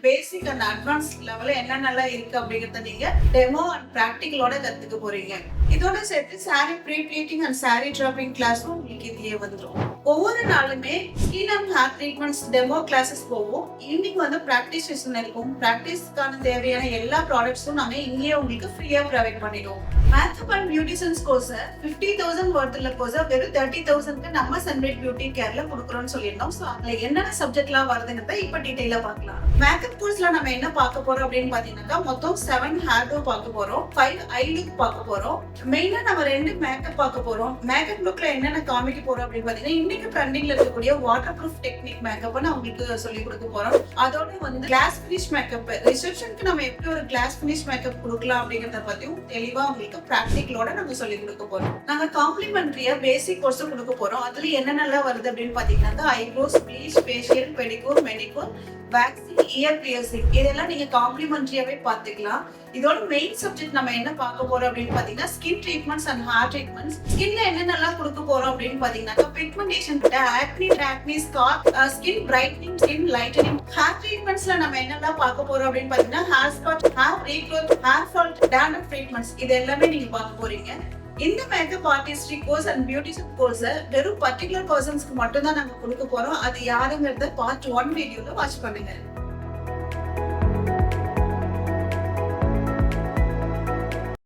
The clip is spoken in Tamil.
பேசிக் அண்ட் அட்வான்ஸ் லெவல்ல என்னென்னலாம் இருக்கு அப்படிங்கறத நீங்க டெமோ அண்ட் பிராக்டிகலோட கத்துக்க போறீங்க. இதோட சேர்த்து sari pre pleating and sari draping கிளாஸும் உங்களுக்கு இதுலயே வந்துடும். ஒவ்வொரு நாளுமே skin and hair treatments demo classes போவோம். ஈவினிங் வந்து பிராக்டிஸ் செஷன் இருக்கும். பிராக்டிஸ்க்கான தேவையான எல்லா ப்ராடக்ட்ஸும் நாங்க இங்கேயே உங்களுக்கு ஃப்ரீயா ப்ரொவைட் பண்ணிடுவோம். மேக்கப் அண்ட் பியூட்டிஷியன்ஸ் கோர்ஸ் 50,000 வர்த்துள்ள கோர்ஸ் வெறும் 30,000க்கு நம்ம சன்ரைட் பியூட்டி கேர்ல கொடுக்குறோம்னு சொல்லியிருந்தோம். ஸோ அதுல என்னென்ன சப்ஜெக்ட்லாம் வருதுங்கிறத இப்ப டீடைலா பார்க்கலாம். மேக்கப் கோர்ஸ்ல நம்ம என்ன பார்க்க போறோம் அப்படின்னு பாத்தீங்கன்னா மொத்தம் 7 ஹேர் டோ பார்க்க போறோம், 5 ஐ லுக் பார்க்க போறோம். மெயினா நம்ம 2 மேக்கப் பார்க்க போறோம். மேக்கப் லுக்ல என்னென்ன காமிக்க போறோம் அப்படின்னு பாத்தீங்கன்னா இன்னைக்கு ட்ரெண்டிங்ல இருக்கக்கூடிய வாட்டர் ப்ரூஃப் டெக்னிக் மேக்கப் நான் உங்களுக்கு சொல்லி கொடுக்க போறோம். அதோட வந்து கிளாஸ் ஃபினிஷ் மேக்கப், ரிசப்ஷனுக்கு நம்ம எப்படி ஒரு கிளாஸ் ஃபினிஷ் மேக்கப் கொடுக்கலாம் அப்படிங்கறத பத்தியும் தெளிவா உங்களுக்கு பிராக்டிகலோட நம்ம சொல்லி கொடுக்க போறோம். நாங்க காம்ப்ளிமெண்டரியா பேசிக் கோர்ஸ் கொடுக்க போறோம். அதுல என்னென்னலாம் வருது அப்படின்னு பாத்தீங்கன்னா eyebrows, bleach, facial, pedicure, manicure, waxing, ear piercing இதெல்லாம் நீங்க காம்ப்ளிமெண்டரியாவே பாத்துக்கலாம். இதோட மெயின் சப்ஜெக்ட் நம்ம என்ன பார்க்க போறோம் அப்படின்னு பாத்தீங்கன்னா skin treatments and hair treatments. ஸ்கின்ல என்னென்னலாம் கொடுக்க போறோம் அப்படின்னு பாத்தீங்கன்னா pigmentation, acne scar, skin brightening, skin lightening. Hair ட்ரீட்மெண்ட்ஸ்ல நம்ம என்னெல்லாம் பார்க்க போறோம் அப்படின்னு பாத்தீங்கன்னா hair spot, hair regrowth, hair fall, dandruff treatments இது எல்லாமே நீங்க பார்க்க போறீங்க. இந்த makeup artistry course and beautician course வெறும் பர்டிகுலர் பர்சன்ஸ்க்கு மட்டும் தான் நாங்க கொடுக்க போறோம். அது யாருங்கிறத பார்ட் 1 வீடியோல வாட்ச் பண்ணுங்க.